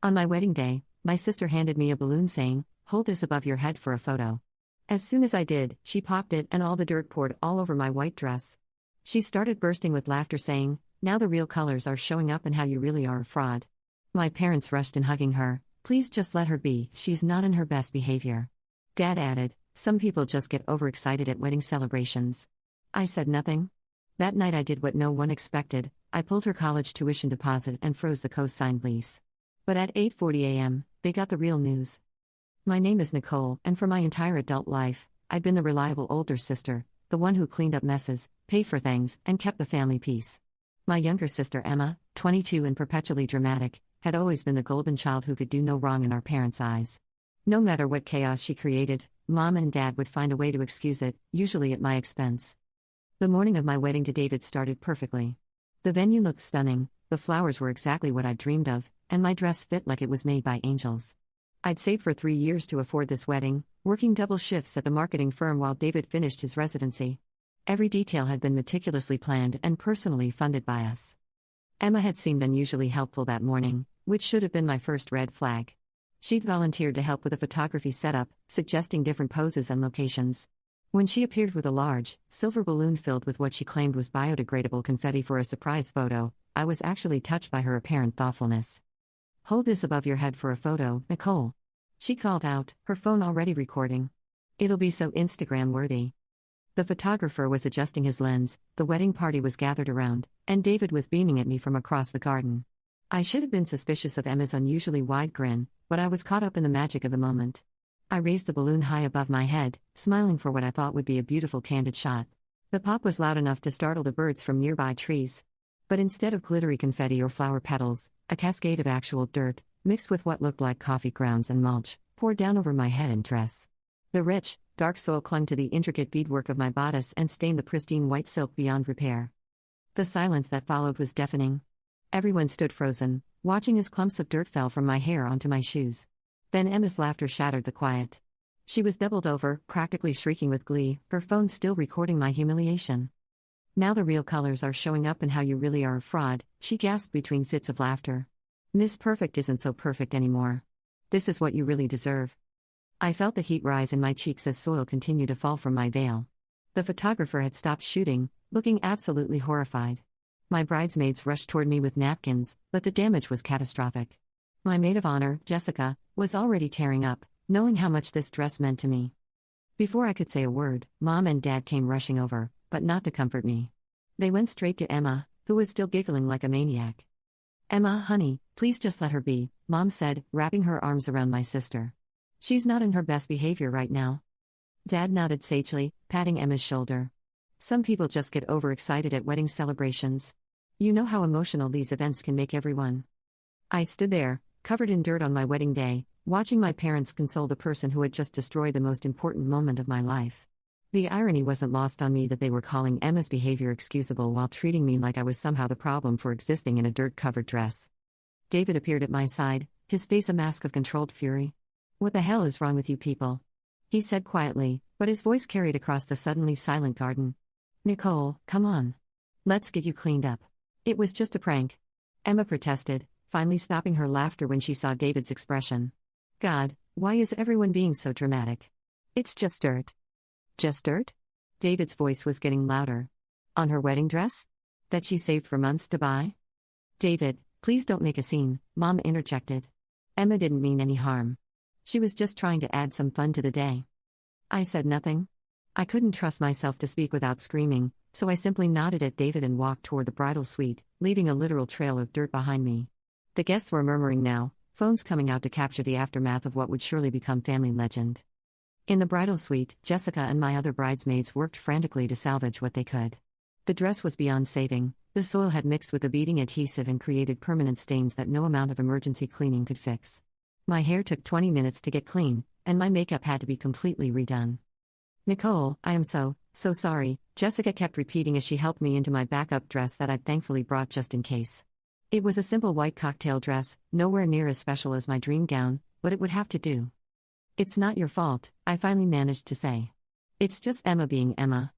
On my wedding day, my sister handed me a balloon saying, "Hold this above your head for a photo." As soon as I did, she popped it and all the dirt poured all over my white dress. She started bursting with laughter saying, "Now the real colors are showing up and how you really are a fraud." My parents rushed in hugging her. "Please just let her be, she's not in her best behavior." Dad added, "Some people just get overexcited at wedding celebrations." I said nothing. That night I did what no one expected. I pulled her college tuition deposit and froze the co-signed lease. But at 8:40 a.m., they got the real news. My name is Nicole, and for my entire adult life, I'd been the reliable older sister, the one who cleaned up messes, paid for things, and kept the family peace. My younger sister Emma, 22 and perpetually dramatic, had always been the golden child who could do no wrong in our parents' eyes. No matter what chaos she created, Mom and Dad would find a way to excuse it, usually at my expense. The morning of my wedding to David started perfectly. The venue looked stunning, the flowers were exactly what I'd dreamed of, and my dress fit like it was made by angels. I'd saved for 3 years to afford this wedding, working double shifts at the marketing firm while David finished his residency. Every detail had been meticulously planned and personally funded by us. Emma had seemed unusually helpful that morning, which should have been my first red flag. She'd volunteered to help with a photography setup, suggesting different poses and locations. When she appeared with a large, silver balloon filled with what she claimed was biodegradable confetti for a surprise photo, I was actually touched by her apparent thoughtfulness. "Hold this above your head for a photo, Nicole," she called out, her phone already recording. "It'll be so Instagram-worthy." The photographer was adjusting his lens, the wedding party was gathered around, and David was beaming at me from across the garden. I should have been suspicious of Emma's unusually wide grin, but I was caught up in the magic of the moment. I raised the balloon high above my head, smiling for what I thought would be a beautiful candid shot. The pop was loud enough to startle the birds from nearby trees. But instead of glittery confetti or flower petals, a cascade of actual dirt, mixed with what looked like coffee grounds and mulch, poured down over my head and dress. The rich, dark soil clung to the intricate beadwork of my bodice and stained the pristine white silk beyond repair. The silence that followed was deafening. Everyone stood frozen, watching as clumps of dirt fell from my hair onto my shoes. Then Emma's laughter shattered the quiet. She was doubled over, practically shrieking with glee, her phone still recording my humiliation. "Now the real colors are showing up and how you really are a fraud," she gasped between fits of laughter. "Miss Perfect isn't so perfect anymore. This is what you really deserve." I felt the heat rise in my cheeks as soil continued to fall from my veil. The photographer had stopped shooting, looking absolutely horrified. My bridesmaids rushed toward me with napkins, but the damage was catastrophic. My maid of honor, Jessica, was already tearing up, knowing how much this dress meant to me. Before I could say a word, Mom and Dad came rushing over, but not to comfort me. They went straight to Emma, who was still giggling like a maniac. "Emma, honey, please just let her be," Mom said, wrapping her arms around my sister. "She's not in her best behavior right now." Dad nodded sagely, patting Emma's shoulder. "Some people just get overexcited at wedding celebrations. You know how emotional these events can make everyone." I stood there, covered in dirt on my wedding day, watching my parents console the person who had just destroyed the most important moment of my life. The irony wasn't lost on me that they were calling Emma's behavior excusable while treating me like I was somehow the problem for existing in a dirt-covered dress. David appeared at my side, his face a mask of controlled fury. "What the hell is wrong with you people?" he said quietly, but his voice carried across the suddenly silent garden. "Nicole, come on. Let's get you cleaned up. It was just a prank," Emma protested, finally stopping her laughter when she saw David's expression. "God, why is everyone being so dramatic? It's just dirt." "Just dirt?" David's voice was getting louder. "On her wedding dress? That she saved for months to buy?" "David, please don't make a scene," Mom interjected. "Emma didn't mean any harm. She was just trying to add some fun to the day." I said nothing. I couldn't trust myself to speak without screaming, so I simply nodded at David and walked toward the bridal suite, leaving a literal trail of dirt behind me. The guests were murmuring now, phones coming out to capture the aftermath of what would surely become family legend. In the bridal suite, Jessica and my other bridesmaids worked frantically to salvage what they could. The dress was beyond saving. The soil had mixed with the beading adhesive and created permanent stains that no amount of emergency cleaning could fix. My hair took 20 minutes to get clean, and my makeup had to be completely redone. "Nicole, I am so sorry," Jessica kept repeating as she helped me into my backup dress that I'd thankfully brought just in case. It was a simple white cocktail dress, nowhere near as special as my dream gown, but it would have to do. "It's not your fault," I finally managed to say. "It's just Emma being Emma."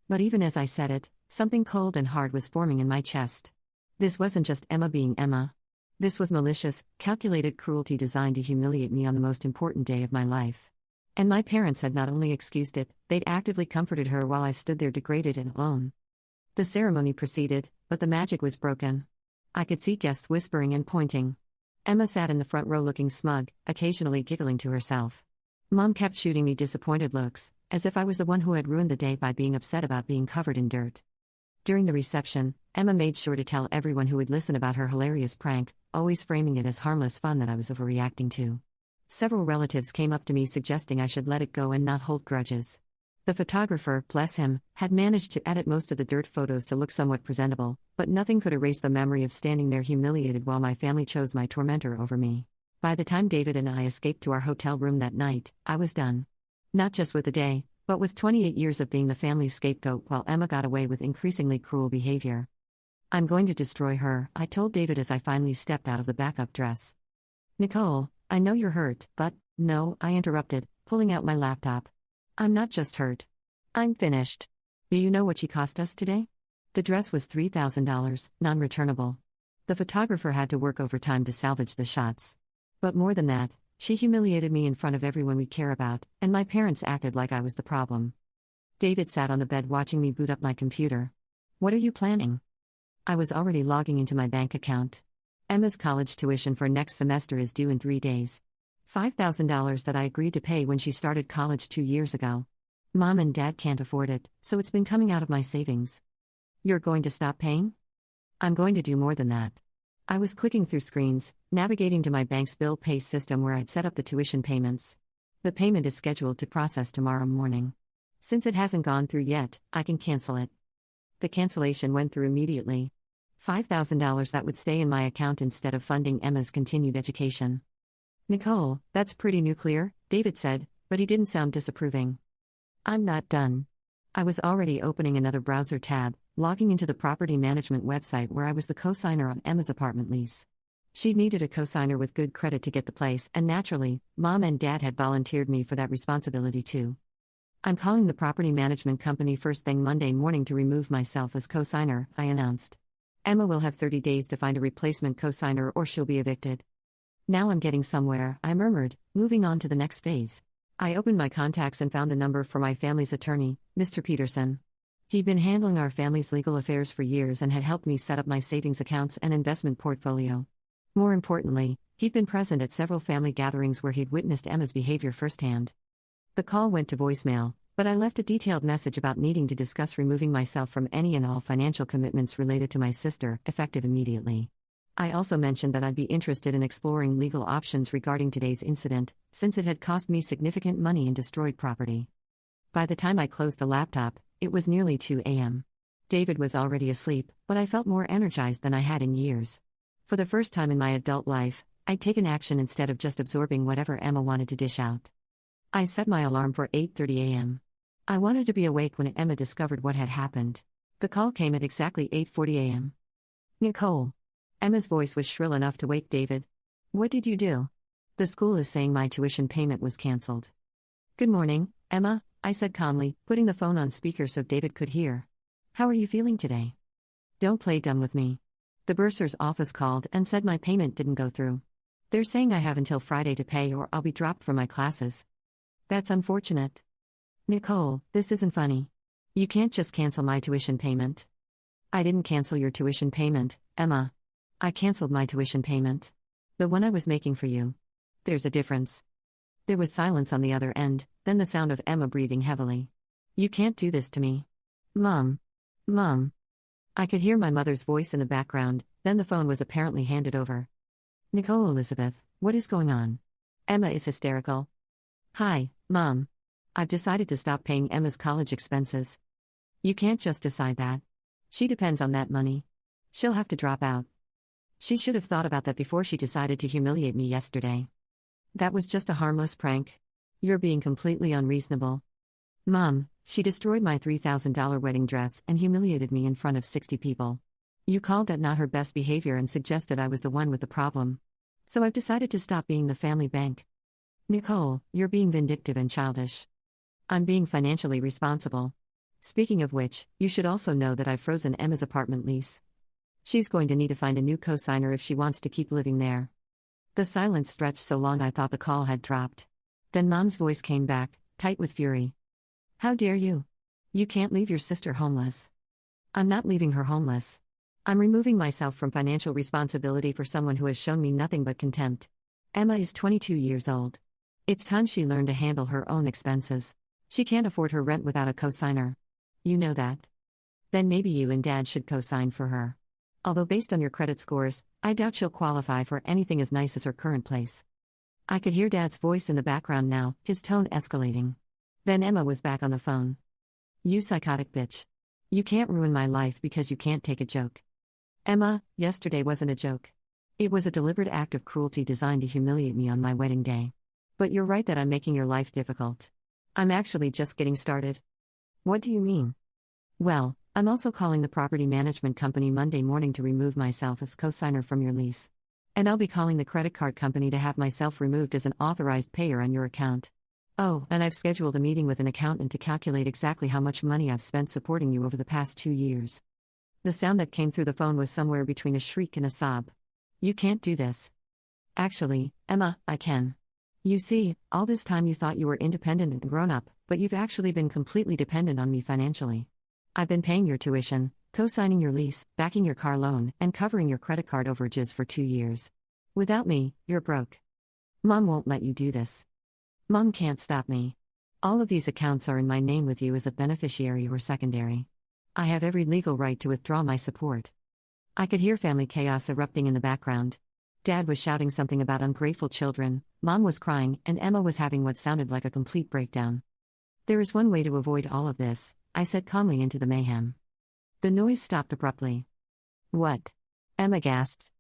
But even as I said it, something cold and hard was forming in my chest. This wasn't just Emma being Emma. This was malicious, calculated cruelty designed to humiliate me on the most important day of my life. And my parents had not only excused it, they'd actively comforted her while I stood there degraded and alone. The ceremony proceeded, but the magic was broken. I could see guests whispering and pointing. Emma sat in the front row looking smug, occasionally giggling to herself. Mom kept shooting me disappointed looks, as if I was the one who had ruined the day by being upset about being covered in dirt. During the reception, Emma made sure to tell everyone who would listen about her hilarious prank, always framing it as harmless fun that I was overreacting to. Several relatives came up to me suggesting I should let it go and not hold grudges. The photographer, bless him, had managed to edit most of the dirt photos to look somewhat presentable, but nothing could erase the memory of standing there humiliated while my family chose my tormentor over me. By the time David and I escaped to our hotel room that night, I was done. Not just with the day, but with 28 years of being the family's scapegoat while Emma got away with increasingly cruel behavior. I'm going to destroy her, I told David as I finally stepped out of the backup dress. Nicole, I know you're hurt, but, no, I interrupted, pulling out my laptop. I'm not just hurt. I'm finished. Do you know what she cost us today? The dress was $3,000, non-returnable. The photographer had to work overtime to salvage the shots. But more than that, she humiliated me in front of everyone we care about, and my parents acted like I was the problem. David sat on the bed watching me boot up my computer. What are you planning? I was already logging into my bank account. Emma's college tuition for next semester is due in 3 days. $5,000 that I agreed to pay when she started college 2 years ago. Mom and Dad can't afford it, so it's been coming out of my savings. You're going to stop paying? I'm going to do more than that. I was clicking through screens, navigating to my bank's bill pay system where I'd set up the tuition payments. The payment is scheduled to process tomorrow morning. Since it hasn't gone through yet, I can cancel it. The cancellation went through immediately. $5,000 that would stay in my account instead of funding Emma's continued education. Nicole, that's pretty nuclear, David said, but he didn't sound disapproving. I'm not done. I was already opening another browser tab, logging into the property management website where I was the co-signer on Emma's apartment lease. She needed a co-signer with good credit to get the place, and naturally, Mom and Dad had volunteered me for that responsibility too. I'm calling the property management company first thing Monday morning to remove myself as co-signer, I announced. Emma will have 30 days to find a replacement co-signer or she'll be evicted. Now I'm getting somewhere, I murmured, moving on to the next phase. I opened my contacts and found the number for my family's attorney, Mr. Peterson. He'd been handling our family's legal affairs for years and had helped me set up my savings accounts and investment portfolio. More importantly, he'd been present at several family gatherings where he'd witnessed Emma's behavior firsthand. The call went to voicemail, but I left a detailed message about needing to discuss removing myself from any and all financial commitments related to my sister, effective immediately. I also mentioned that I'd be interested in exploring legal options regarding today's incident, since it had cost me significant money and destroyed property. By the time I closed the laptop, it was nearly 2 a.m. David was already asleep, but I felt more energized than I had in years. For the first time in my adult life, I'd taken action instead of just absorbing whatever Emma wanted to dish out. I set my alarm for 8:30 a.m. I wanted to be awake when Emma discovered what had happened. The call came at exactly 8:40 a.m. Nicole. Emma's voice was shrill enough to wake David. What did you do? The school is saying my tuition payment was cancelled. Good morning, Emma, I said calmly, putting the phone on speaker so David could hear. How are you feeling today? Don't play dumb with me. The bursar's office called and said my payment didn't go through. They're saying I have until Friday to pay or I'll be dropped from my classes. That's unfortunate. Nicole, this isn't funny. You can't just cancel my tuition payment. I didn't cancel your tuition payment, Emma. I canceled my tuition payment. The one I was making for you. There's a difference. There was silence on the other end, then the sound of Emma breathing heavily. You can't do this to me. Mom. Mom. I could hear my mother's voice in the background, then the phone was apparently handed over. Nicole Elizabeth, what is going on? Emma is hysterical. Hi, Mom. I've decided to stop paying Emma's college expenses. You can't just decide that. She depends on that money. She'll have to drop out. She should have thought about that before she decided to humiliate me yesterday. That was just a harmless prank. You're being completely unreasonable. Mom, she destroyed my $3,000 wedding dress and humiliated me in front of 60 people. You called that not her best behavior and suggested I was the one with the problem. So I've decided to stop being the family bank. Nicole, you're being vindictive and childish. I'm being financially responsible. Speaking of which, you should also know that I've frozen Emma's apartment lease. She's going to need to find a new cosigner if she wants to keep living there. The silence stretched so long I thought the call had dropped. Then Mom's voice came back, tight with fury. How dare you? You can't leave your sister homeless. I'm not leaving her homeless. I'm removing myself from financial responsibility for someone who has shown me nothing but contempt. Emma is 22 years old. It's time she learned to handle her own expenses. She can't afford her rent without a cosigner. You know that. Then maybe you and Dad should cosign for her. Although based on your credit scores, I doubt she'll qualify for anything as nice as her current place. I could hear Dad's voice in the background now, his tone escalating. Then Emma was back on the phone. You psychotic bitch. You can't ruin my life because you can't take a joke. Emma, yesterday wasn't a joke. It was a deliberate act of cruelty designed to humiliate me on my wedding day. But you're right that I'm making your life difficult. I'm actually just getting started. What do you mean? Well, I'm also calling the property management company Monday morning to remove myself as cosigner from your lease. And I'll be calling the credit card company to have myself removed as an authorized payer on your account. Oh, and I've scheduled a meeting with an accountant to calculate exactly how much money I've spent supporting you over the past 2 years. The sound that came through the phone was somewhere between a shriek and a sob. You can't do this. Actually, Emma, I can. You see, all this time you thought you were independent and grown up, but you've actually been completely dependent on me financially. I've been paying your tuition, co-signing your lease, backing your car loan, and covering your credit card overages for 2 years. Without me, you're broke. Mom won't let you do this. Mom can't stop me. All of these accounts are in my name with you as a beneficiary or secondary. I have every legal right to withdraw my support. I could hear family chaos erupting in the background. Dad was shouting something about ungrateful children, Mom was crying, and Emma was having what sounded like a complete breakdown. There is one way to avoid all of this, I said calmly into the mayhem. The noise stopped abruptly. What? Emma gasped.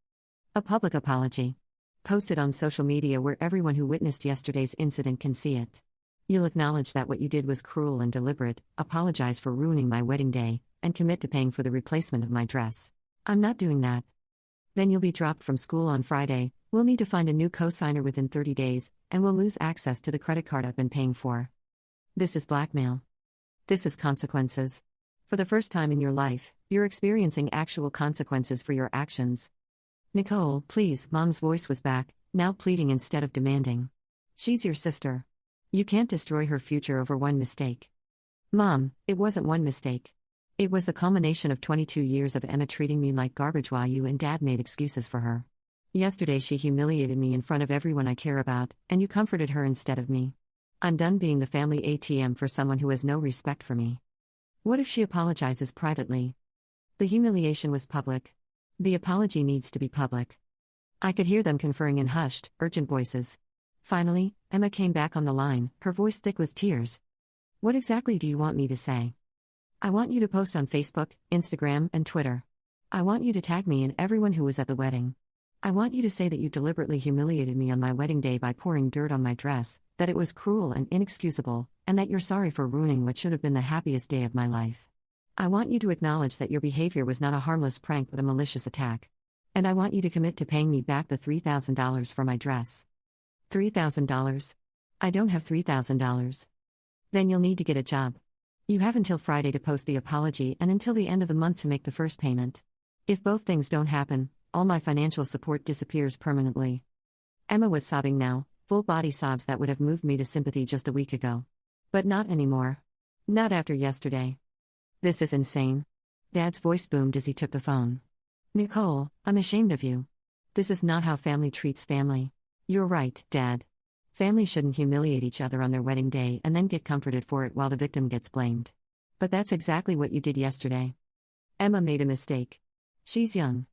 A public apology. Posted on social media where everyone who witnessed yesterday's incident can see it. You'll acknowledge that what you did was cruel and deliberate, apologize for ruining my wedding day, and commit to paying for the replacement of my dress. I'm not doing that. Then you'll be dropped from school on Friday, we'll need to find a new cosigner within 30 days, and we'll lose access to the credit card I've been paying for. This is blackmail. This is consequences. For the first time in your life, you're experiencing actual consequences for your actions. Nicole, please, Mom's voice was back, now pleading instead of demanding. She's your sister. You can't destroy her future over one mistake. Mom, it wasn't one mistake. It was the culmination of 22 years of Emma treating me like garbage while you and Dad made excuses for her. Yesterday she humiliated me in front of everyone I care about, and you comforted her instead of me. I'm done being the family ATM for someone who has no respect for me. What if she apologizes privately? The humiliation was public. The apology needs to be public. I could hear them conferring in hushed, urgent voices. Finally, Emma came back on the line, her voice thick with tears. What exactly do you want me to say? I want you to post on Facebook, Instagram, and Twitter. I want you to tag me and everyone who was at the wedding. I want you to say that you deliberately humiliated me on my wedding day by pouring dirt on my dress, that it was cruel and inexcusable, and that you're sorry for ruining what should have been the happiest day of my life. I want you to acknowledge that your behavior was not a harmless prank but a malicious attack. And I want you to commit to paying me back the $3,000 for my dress. $3,000? I don't have $3,000. Then you'll need to get a job. You have until Friday to post the apology and until the end of the month to make the first payment. If both things don't happen, all my financial support disappears permanently. Emma was sobbing now, full-body sobs that would have moved me to sympathy just a week ago. But not anymore. Not after yesterday. This is insane. Dad's voice boomed as he took the phone. Nicole, I'm ashamed of you. This is not how family treats family. You're right, Dad. Families shouldn't humiliate each other on their wedding day and then get comforted for it while the victim gets blamed. But that's exactly what you did yesterday. Emma made a mistake. She's young.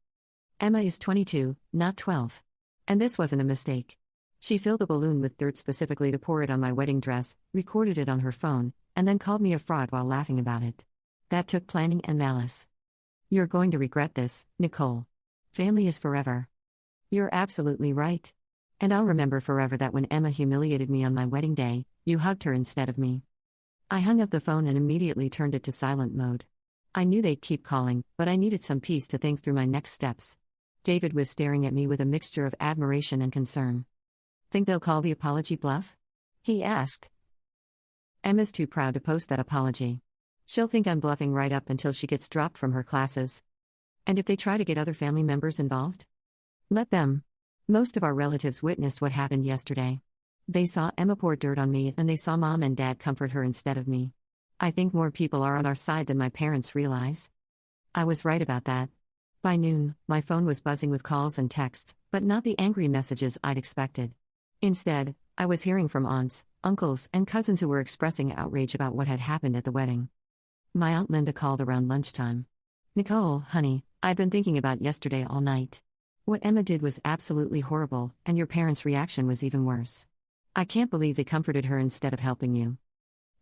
Emma is 22, not 12. And this wasn't a mistake. She filled a balloon with dirt specifically to pour it on my wedding dress, recorded it on her phone, and then called me a fraud while laughing about it. That took planning and malice. You're going to regret this, Nicole. Family is forever. You're absolutely right. And I'll remember forever that when Emma humiliated me on my wedding day, you hugged her instead of me. I hung up the phone and immediately turned it to silent mode. I knew they'd keep calling, but I needed some peace to think through my next steps. David was staring at me with a mixture of admiration and concern. Think they'll call the apology bluff? He asked. Emma's too proud to post that apology. She'll think I'm bluffing right up until she gets dropped from her classes. And if they try to get other family members involved? Let them. Most of our relatives witnessed what happened yesterday. They saw Emma pour dirt on me and they saw mom and dad comfort her instead of me. I think more people are on our side than my parents realize. I was right about that. By noon, my phone was buzzing with calls and texts, but not the angry messages I'd expected. Instead, I was hearing from aunts, uncles, and cousins who were expressing outrage about what had happened at the wedding. My Aunt Linda called around lunchtime. "Nicole, honey, I've been thinking about yesterday all night. What Emma did was absolutely horrible, and your parents' reaction was even worse. I can't believe they comforted her instead of helping you.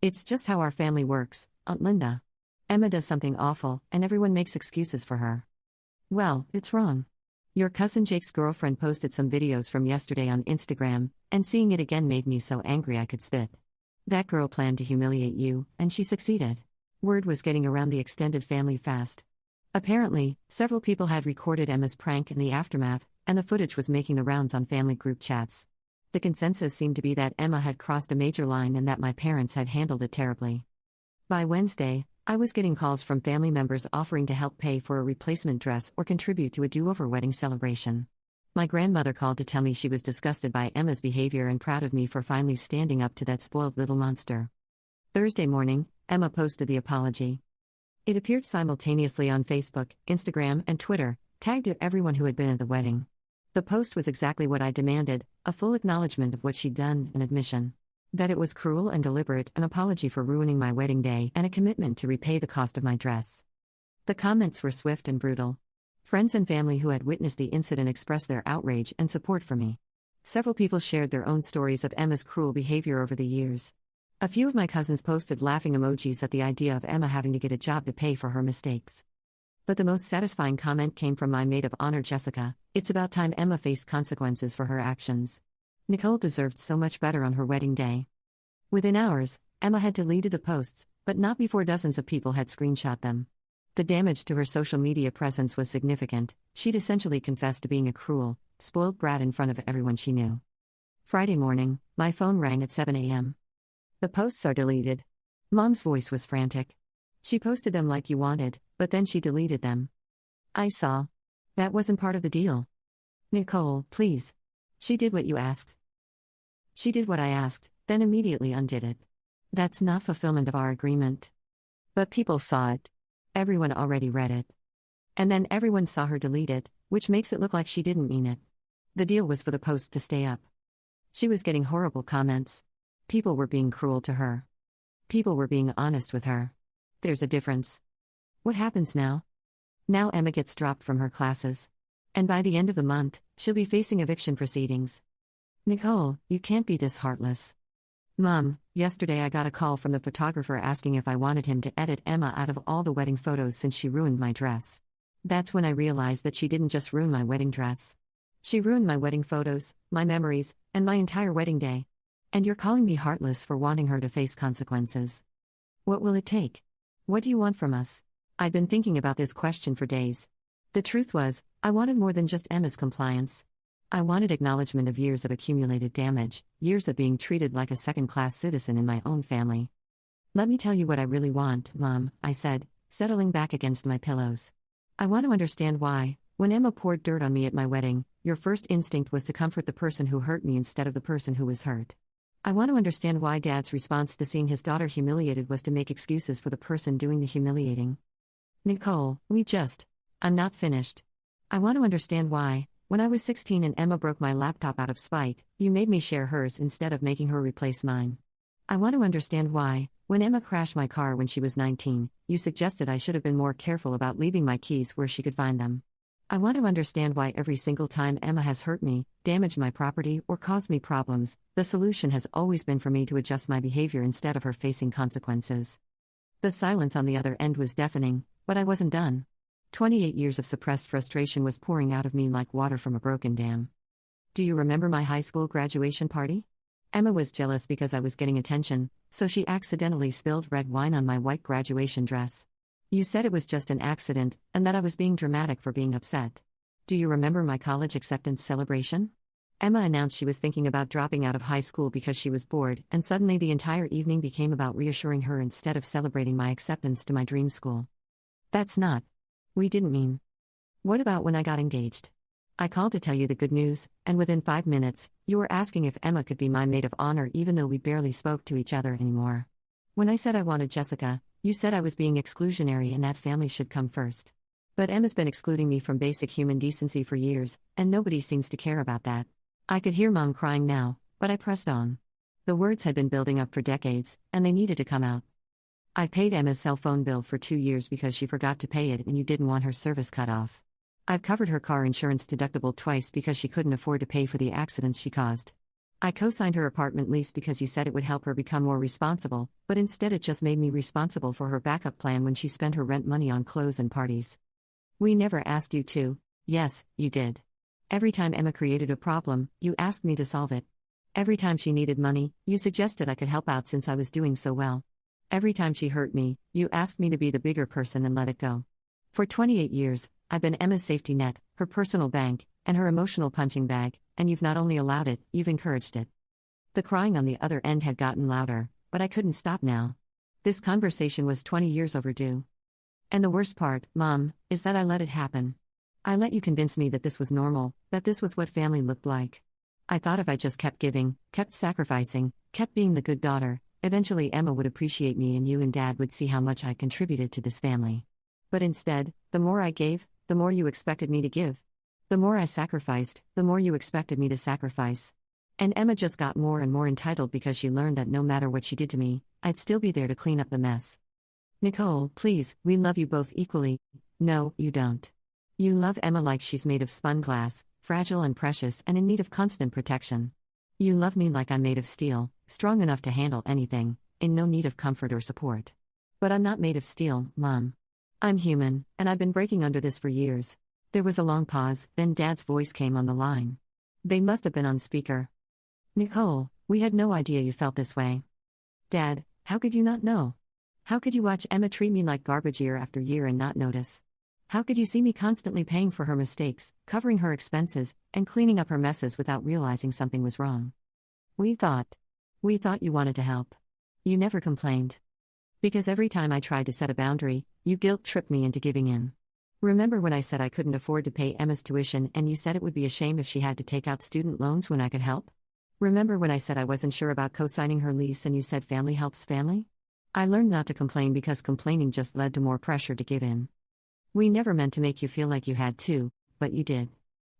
It's just how our family works, Aunt Linda. Emma does something awful, and everyone makes excuses for her. Well, it's wrong. Your cousin Jake's girlfriend posted some videos from yesterday on Instagram, and seeing it again made me so angry I could spit. That girl planned to humiliate you, and she succeeded." Word was getting around the extended family fast. Apparently, several people had recorded Emma's prank in the aftermath, and the footage was making the rounds on family group chats. The consensus seemed to be that Emma had crossed a major line and that my parents had handled it terribly. By Wednesday, I was getting calls from family members offering to help pay for a replacement dress or contribute to a do-over wedding celebration. My grandmother called to tell me she was disgusted by Emma's behavior and proud of me for finally standing up to that spoiled little monster. Thursday morning, Emma posted the apology. It appeared simultaneously on Facebook, Instagram, and Twitter, tagged to everyone who had been at the wedding. The post was exactly what I demanded, a full acknowledgement of what she'd done, an admission that it was cruel and deliberate, an apology for ruining my wedding day, and a commitment to repay the cost of my dress. The comments were swift and brutal. Friends and family who had witnessed the incident expressed their outrage and support for me. Several people shared their own stories of Emma's cruel behavior over the years. A few of my cousins posted laughing emojis at the idea of Emma having to get a job to pay for her mistakes. But the most satisfying comment came from my maid of honor Jessica. "It's about time Emma faced consequences for her actions. Nicole deserved so much better on her wedding day." Within hours, Emma had deleted the posts, but not before dozens of people had screenshot them. The damage to her social media presence was significant. She'd essentially confessed to being a cruel, spoiled brat in front of everyone she knew. Friday morning, my phone rang at 7 a.m. "The posts are deleted." Mom's voice was frantic. "She posted them like you wanted, but then she deleted them." I saw. "That wasn't part of the deal. Nicole, please. She did what you asked." "She did what I asked, then immediately undid it. That's not fulfillment of our agreement." "But people saw it. Everyone already read it. And then everyone saw her delete it, which makes it look like she didn't mean it. The deal was for the post to stay up." She was getting horrible comments. People were being cruel to her. People were being honest with her. There's a difference. What happens now? Now Emma gets dropped from her classes. And by the end of the month, she'll be facing eviction proceedings. Nicole, you can't be this heartless. Mom, yesterday I got a call from the photographer asking if I wanted him to edit Emma out of all the wedding photos since she ruined my dress. That's when I realized that she didn't just ruin my wedding dress. She ruined my wedding photos, my memories, and my entire wedding day. And you're calling me heartless for wanting her to face consequences. What will it take? What do you want from us? I'd been thinking about this question for days. The truth was, I wanted more than just Emma's compliance. I wanted acknowledgement of years of accumulated damage, years of being treated like a second-class citizen in my own family. "Let me tell you what I really want, Mom," I said, settling back against my pillows. "I want to understand why, when Emma poured dirt on me at my wedding, your first instinct was to comfort the person who hurt me instead of the person who was hurt. I want to understand why Dad's response to seeing his daughter humiliated was to make excuses for the person doing the humiliating. Nicole, I'm not finished. I want to understand why, when I was 16 and Emma broke my laptop out of spite, you made me share hers instead of making her replace mine. I want to understand why, when Emma crashed my car when she was 19, you suggested I should have been more careful about leaving my keys where she could find them. I want to understand why every single time Emma has hurt me, damaged my property, or caused me problems, the solution has always been for me to adjust my behavior instead of her facing consequences." The silence on the other end was deafening, but I wasn't done. 28 years of suppressed frustration was pouring out of me like water from a broken dam. "Do you remember my high school graduation party? Emma was jealous because I was getting attention, so she accidentally spilled red wine on my white graduation dress. You said it was just an accident, and that I was being dramatic for being upset. Do you remember my college acceptance celebration? Emma announced she was thinking about dropping out of high school because she was bored, and suddenly the entire evening became about reassuring her instead of celebrating my acceptance to my dream school. That's not. We didn't mean. What about when I got engaged? I called to tell you the good news, and within 5 minutes, you were asking if Emma could be my maid of honor even though we barely spoke to each other anymore. When I said I wanted Jessica, you said I was being exclusionary and that family should come first. But Emma's been excluding me from basic human decency for years, and nobody seems to care about that. I could hear Mom crying now, but I pressed on. The words had been building up for decades, and they needed to come out. I paid Emma's cell phone bill for 2 years because she forgot to pay it and you didn't want her service cut off. I've covered her car insurance deductible twice because she couldn't afford to pay for the accidents she caused. I co-signed her apartment lease because you said it would help her become more responsible, but instead it just made me responsible for her backup plan when she spent her rent money on clothes and parties. We never asked you to. Yes, you did. Every time Emma created a problem, you asked me to solve it. Every time she needed money, you suggested I could help out since I was doing so well. Every time she hurt me, you asked me to be the bigger person and let it go. For 28 years, I've been Emma's safety net, her personal bank, and her emotional punching bag, and you've not only allowed it, you've encouraged it. The crying on the other end had gotten louder, but I couldn't stop now. This conversation was 20 years overdue. And the worst part, Mom, is that I let it happen. I let you convince me that this was normal, that this was what family looked like. I thought if I just kept giving, kept sacrificing, kept being the good daughter, eventually Emma would appreciate me and you and Dad would see how much I contributed to this family. But instead, the more I gave, the more you expected me to give. The more I sacrificed, the more you expected me to sacrifice. And Emma just got more and more entitled because she learned that no matter what she did to me, I'd still be there to clean up the mess. Nicole, please, we love you both equally. No, you don't. You love Emma like she's made of spun glass, fragile and precious and in need of constant protection. You love me like I'm made of steel, strong enough to handle anything, in no need of comfort or support. But I'm not made of steel, Mom. I'm human, and I've been breaking under this for years. There was a long pause, then Dad's voice came on the line. They must have been on speaker. Nicole, we had no idea you felt this way. Dad, how could you not know? How could you watch Emma treat me like garbage year after year and not notice? How could you see me constantly paying for her mistakes, covering her expenses, and cleaning up her messes without realizing something was wrong? We thought you wanted to help. You never complained. Because every time I tried to set a boundary, you guilt-tripped me into giving in. Remember when I said I couldn't afford to pay Emma's tuition and you said it would be a shame if she had to take out student loans when I could help? Remember when I said I wasn't sure about co-signing her lease and you said family helps family? I learned not to complain because complaining just led to more pressure to give in. We never meant to make you feel like you had to, but you did.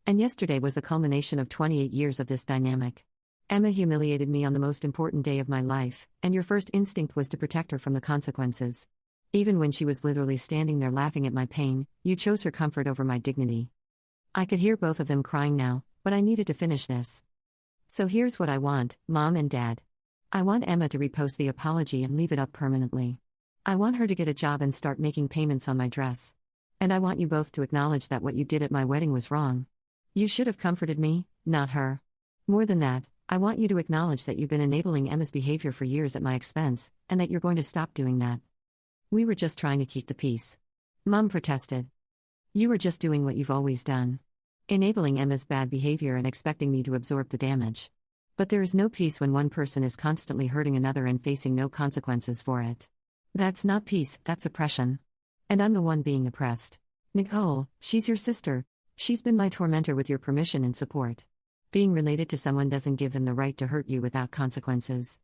And yesterday was the culmination of 28 years of this dynamic. Emma humiliated me on the most important day of my life, and your first instinct was to protect her from the consequences. Even when she was literally standing there laughing at my pain, you chose her comfort over my dignity. I could hear both of them crying now, but I needed to finish this. So here's what I want, Mom and Dad. I want Emma to repost the apology and leave it up permanently. I want her to get a job and start making payments on my dress. And I want you both to acknowledge that what you did at my wedding was wrong. You should have comforted me, not her. More than that, I want you to acknowledge that you've been enabling Emma's behavior for years at my expense, and that you're going to stop doing that. We were just trying to keep the peace. Mom protested. You were just doing what you've always done. Enabling Emma's bad behavior and expecting me to absorb the damage. But there is no peace when one person is constantly hurting another and facing no consequences for it. That's not peace, that's oppression. And I'm the one being oppressed. Nicole, she's your sister. She's been my tormentor with your permission and support. Being related to someone doesn't give them the right to hurt you without consequences.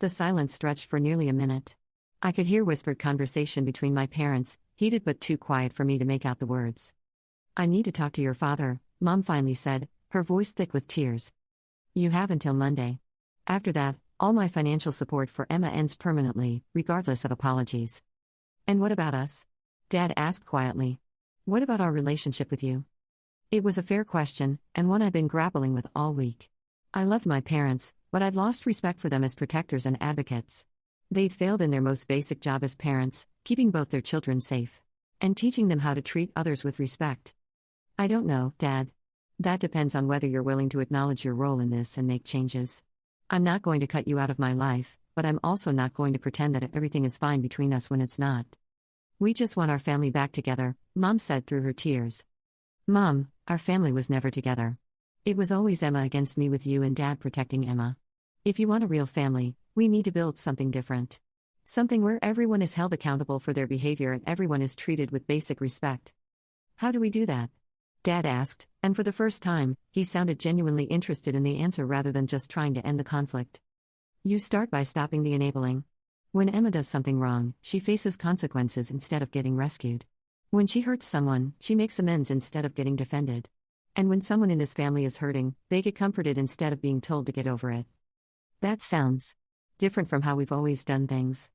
The silence stretched for nearly a minute. I could hear whispered conversation between my parents, heated but too quiet for me to make out the words. I need to talk to your father, Mom finally said, her voice thick with tears. You have until Monday. After that, all my financial support for Emma ends permanently, regardless of apologies. And what about us? Dad asked quietly. What about our relationship with you? It was a fair question, and one I'd been grappling with all week. I loved my parents, but I'd lost respect for them as protectors and advocates. They'd failed in their most basic job as parents, keeping both their children safe, and teaching them how to treat others with respect. I don't know, Dad. That depends on whether you're willing to acknowledge your role in this and make changes. I'm not going to cut you out of my life, but I'm also not going to pretend that everything is fine between us when it's not. We just want our family back together, Mom said through her tears. Mom, our family was never together. It was always Emma against me with you and Dad protecting Emma. If you want a real family, we need to build something different. Something where everyone is held accountable for their behavior and everyone is treated with basic respect. How do we do that? Dad asked, and for the first time, he sounded genuinely interested in the answer rather than just trying to end the conflict. You start by stopping the enabling. When Emma does something wrong, she faces consequences instead of getting rescued. When she hurts someone, she makes amends instead of getting defended. And when someone in this family is hurting, they get comforted instead of being told to get over it. That sounds different from how we've always done things.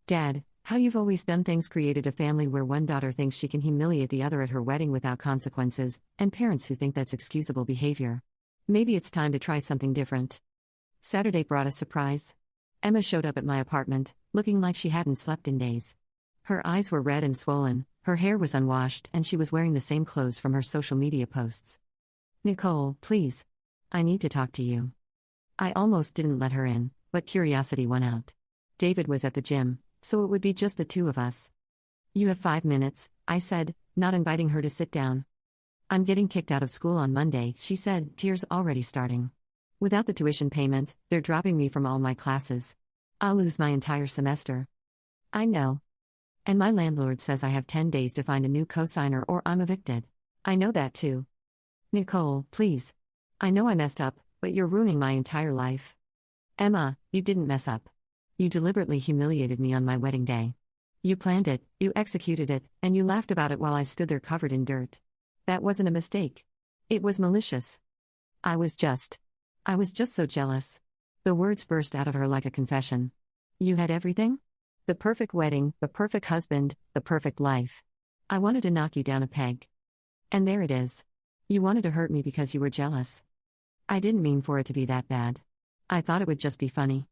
Dad, how you've always done things created a family where one daughter thinks she can humiliate the other at her wedding without consequences, and parents who think that's excusable behavior. Maybe it's time to try something different. Saturday brought a surprise. Emma showed up at my apartment, looking like she hadn't slept in days. Her eyes were red and swollen, her hair was unwashed, and she was wearing the same clothes from her social media posts. Nicole, please. I need to talk to you. I almost didn't let her in, but curiosity won out. David was at the gym, so it would be just the two of us. You have 5 minutes, I said, not inviting her to sit down. I'm getting kicked out of school on Monday, she said, tears already starting. Without the tuition payment, they're dropping me from all my classes. I'll lose my entire semester. I know. And my landlord says I have 10 days to find a new cosigner or I'm evicted. I know that too. Nicole, please. I know I messed up, but you're ruining my entire life. Emma, you didn't mess up. You deliberately humiliated me on my wedding day. You planned it, you executed it, and you laughed about it while I stood there covered in dirt. That wasn't a mistake. It was malicious. I was just so jealous. The words burst out of her like a confession. You had everything? The perfect wedding, the perfect husband, the perfect life. I wanted to knock you down a peg. And there it is. You wanted to hurt me because you were jealous. I didn't mean for it to be that bad. I thought it would just be funny.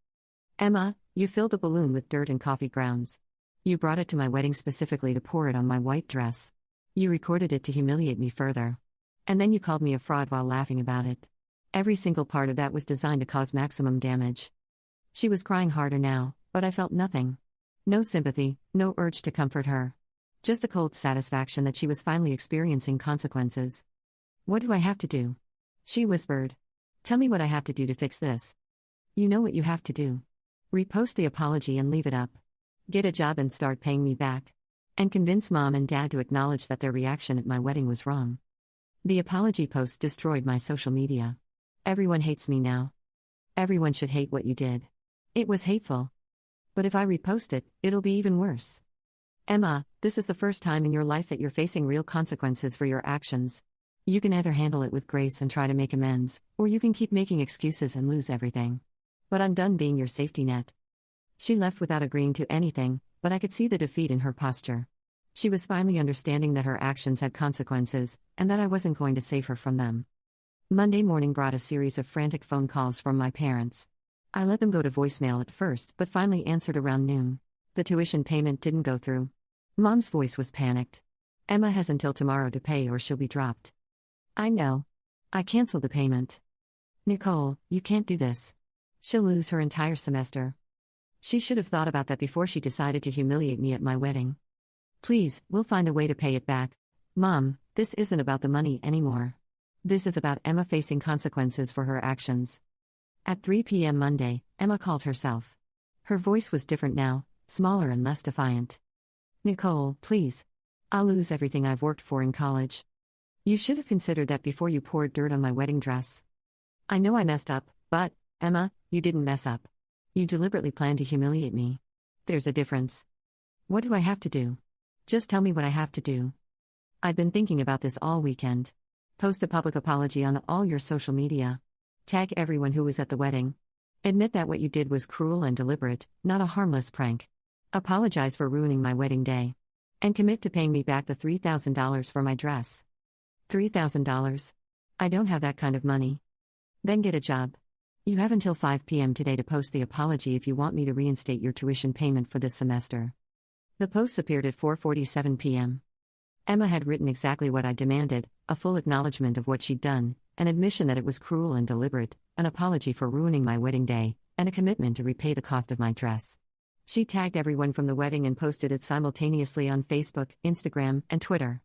Emma, you filled a balloon with dirt and coffee grounds. You brought it to my wedding specifically to pour it on my white dress. You recorded it to humiliate me further. And then you called me a fraud while laughing about it. Every single part of that was designed to cause maximum damage. She was crying harder now, but I felt nothing. No sympathy, no urge to comfort her. Just a cold satisfaction that she was finally experiencing consequences. What do I have to do? She whispered. Tell me what I have to do to fix this. You know what you have to do. Repost the apology and leave it up. Get a job and start paying me back. And convince Mom and Dad to acknowledge that their reaction at my wedding was wrong. The apology post destroyed my social media. Everyone hates me now. Everyone should hate what you did. It was hateful. But if I repost it, it'll be even worse. Emma, this is the first time in your life that you're facing real consequences for your actions. You can either handle it with grace and try to make amends, or you can keep making excuses and lose everything. But I'm done being your safety net. She left without agreeing to anything, but I could see the defeat in her posture. She was finally understanding that her actions had consequences, and that I wasn't going to save her from them. Monday morning brought a series of frantic phone calls from my parents. I let them go to voicemail at first, but finally answered around noon. The tuition payment didn't go through. Mom's voice was panicked. Emma has until tomorrow to pay or she'll be dropped. I know. I canceled the payment. Nicole, you can't do this. She'll lose her entire semester. She should have thought about that before she decided to humiliate me at my wedding. Please, we'll find a way to pay it back. Mom, this isn't about the money anymore. This is about Emma facing consequences for her actions. At 3 p.m. Monday, Emma called herself. Her voice was different now, smaller and less defiant. Nicole, please. I'll lose everything I've worked for in college. You should have considered that before you poured dirt on my wedding dress. I know I messed up, but, Emma, you didn't mess up. You deliberately planned to humiliate me. There's a difference. What do I have to do? Just tell me what I have to do. I've been thinking about this all weekend. Post a public apology on all your social media. Tag everyone who was at the wedding. Admit that what you did was cruel and deliberate, not a harmless prank. Apologize for ruining my wedding day. And commit to paying me back the $3,000 for my dress. $3,000? I don't have that kind of money. Then get a job. You have until 5 p.m. today to post the apology if you want me to reinstate your tuition payment for this semester. The posts appeared at 4:47 p.m. Emma had written exactly what I demanded, a full acknowledgement of what she'd done, an admission that it was cruel and deliberate, an apology for ruining my wedding day, and a commitment to repay the cost of my dress. She tagged everyone from the wedding and posted it simultaneously on Facebook, Instagram, and Twitter.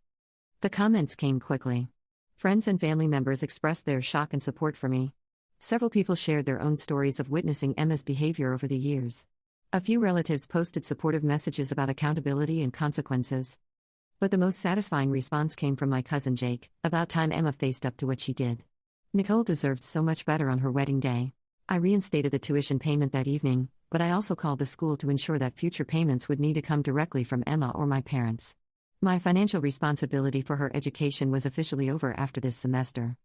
The comments came quickly. Friends and family members expressed their shock and support for me. Several people shared their own stories of witnessing Emma's behavior over the years. A few relatives posted supportive messages about accountability and consequences. But the most satisfying response came from my cousin Jake. About time Emma faced up to what she did. Nicole deserved so much better on her wedding day. I reinstated the tuition payment that evening, but I also called the school to ensure that future payments would need to come directly from Emma or my parents. My financial responsibility for her education was officially over after this semester.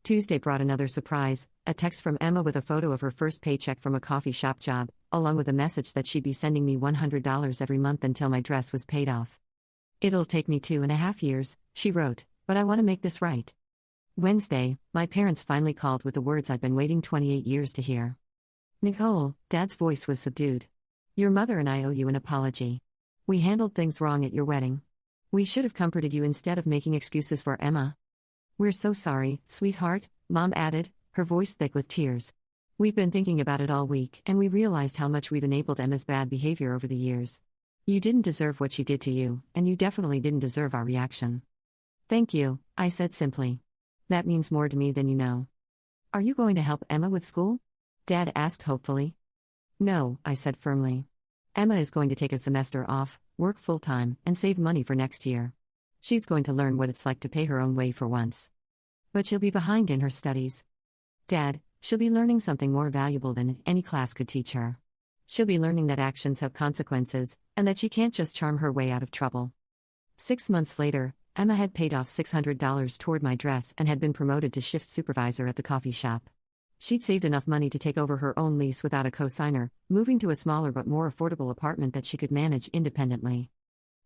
Tuesday brought another surprise, a text from Emma with a photo of her first paycheck from a coffee shop job, along with a message that she'd be sending me $100 every month until my dress was paid off. "It'll take me 2.5 years," she wrote, "but I want to make this right." Wednesday, my parents finally called with the words I'd been waiting 28 years to hear. "Nicole," Dad's voice was subdued. "Your mother and I owe you an apology. We handled things wrong at your wedding. We should have comforted you instead of making excuses for Emma." "We're so sorry, sweetheart," Mom added, her voice thick with tears. "We've been thinking about it all week, and we realized how much we've enabled Emma's bad behavior over the years. You didn't deserve what she did to you, and you definitely didn't deserve our reaction." "Thank you," I said simply. "That means more to me than you know." "Are you going to help Emma with school?" Dad asked hopefully. "No," I said firmly. "Emma is going to take a semester off, work full-time, and save money for next year. She's going to learn what it's like to pay her own way for once. But she'll be behind in her studies. Dad, she'll be learning something more valuable than any class could teach her. She'll be learning that actions have consequences, and that she can't just charm her way out of trouble." 6 months later, Emma had paid off $600 toward my dress and had been promoted to shift supervisor at the coffee shop. She'd saved enough money to take over her own lease without a co-signer, moving to a smaller but more affordable apartment that she could manage independently.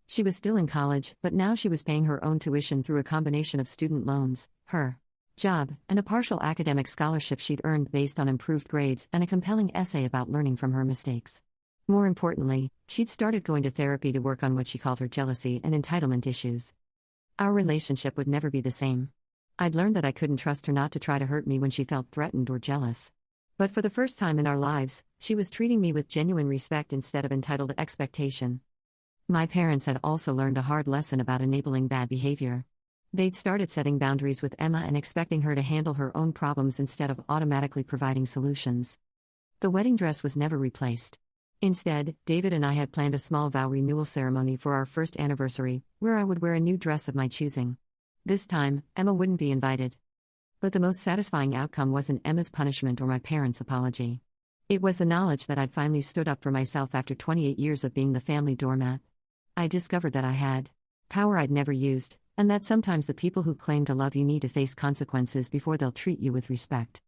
She was still in college, but now she was paying her own tuition through a combination of student loans, her job, and a partial academic scholarship she'd earned based on improved grades and a compelling essay about learning from her mistakes. More importantly, she'd started going to therapy to work on what she called her jealousy and entitlement issues. Our relationship would never be the same. I'd learned that I couldn't trust her not to try to hurt me when she felt threatened or jealous. But for the first time in our lives, she was treating me with genuine respect instead of entitled expectation. My parents had also learned a hard lesson about enabling bad behavior. They'd started setting boundaries with Emma and expecting her to handle her own problems instead of automatically providing solutions. The wedding dress was never replaced. Instead, David and I had planned a small vow renewal ceremony for our first anniversary, where I would wear a new dress of my choosing. This time, Emma wouldn't be invited. But the most satisfying outcome wasn't Emma's punishment or my parents' apology. It was the knowledge that I'd finally stood up for myself after 28 years of being the family doormat. I discovered that I had power I'd never used, and that sometimes the people who claim to love you need to face consequences before they'll treat you with respect.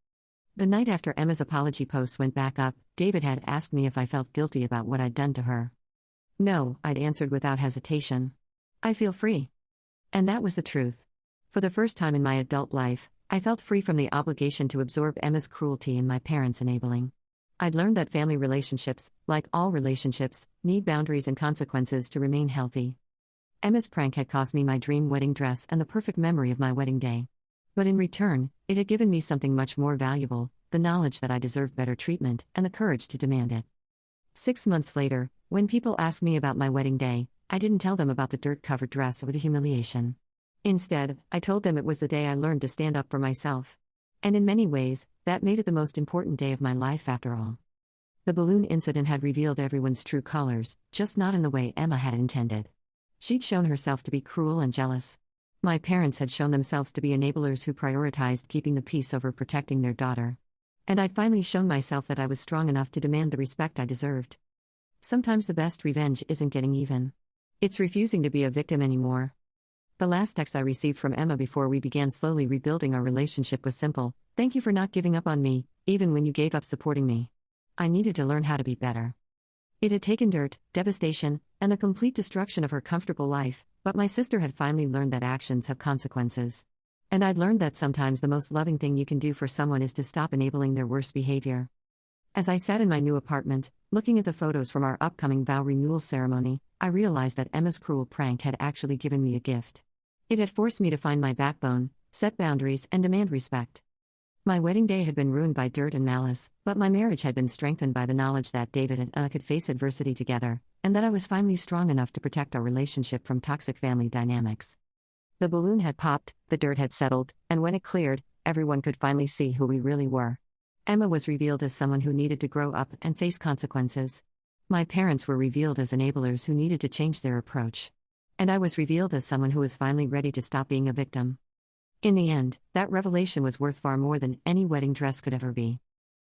The night after Emma's apology posts went back up, David had asked me if I felt guilty about what I'd done to her. "No," I'd answered without hesitation. "I feel free." And that was the truth. For the first time in my adult life, I felt free from the obligation to absorb Emma's cruelty and my parents' enabling. I'd learned that family relationships, like all relationships, need boundaries and consequences to remain healthy. Emma's prank had cost me my dream wedding dress and the perfect memory of my wedding day. But in return, it had given me something much more valuable, the knowledge that I deserved better treatment and the courage to demand it. 6 months later, when people asked me about my wedding day, I didn't tell them about the dirt-covered dress or the humiliation. Instead, I told them it was the day I learned to stand up for myself. And in many ways, that made it the most important day of my life after all. The balloon incident had revealed everyone's true colors, just not in the way Emma had intended. She'd shown herself to be cruel and jealous. My parents had shown themselves to be enablers who prioritized keeping the peace over protecting their daughter. And I'd finally shown myself that I was strong enough to demand the respect I deserved. Sometimes the best revenge isn't getting even. It's refusing to be a victim anymore. The last text I received from Emma before we began slowly rebuilding our relationship was simple: "Thank you for not giving up on me, even when you gave up supporting me. I needed to learn how to be better." It had taken dirt, devastation, and the complete destruction of her comfortable life, but my sister had finally learned that actions have consequences. And I'd learned that sometimes the most loving thing you can do for someone is to stop enabling their worst behavior. As I sat in my new apartment, looking at the photos from our upcoming vow renewal ceremony, I realized that Emma's cruel prank had actually given me a gift. It had forced me to find my backbone, set boundaries, and demand respect. My wedding day had been ruined by dirt and malice, but my marriage had been strengthened by the knowledge that David and Anna could face adversity together, and that I was finally strong enough to protect our relationship from toxic family dynamics. The balloon had popped, the dirt had settled, and when it cleared, everyone could finally see who we really were. Emma was revealed as someone who needed to grow up and face consequences. My parents were revealed as enablers who needed to change their approach. And I was revealed as someone who was finally ready to stop being a victim. In the end, that revelation was worth far more than any wedding dress could ever be.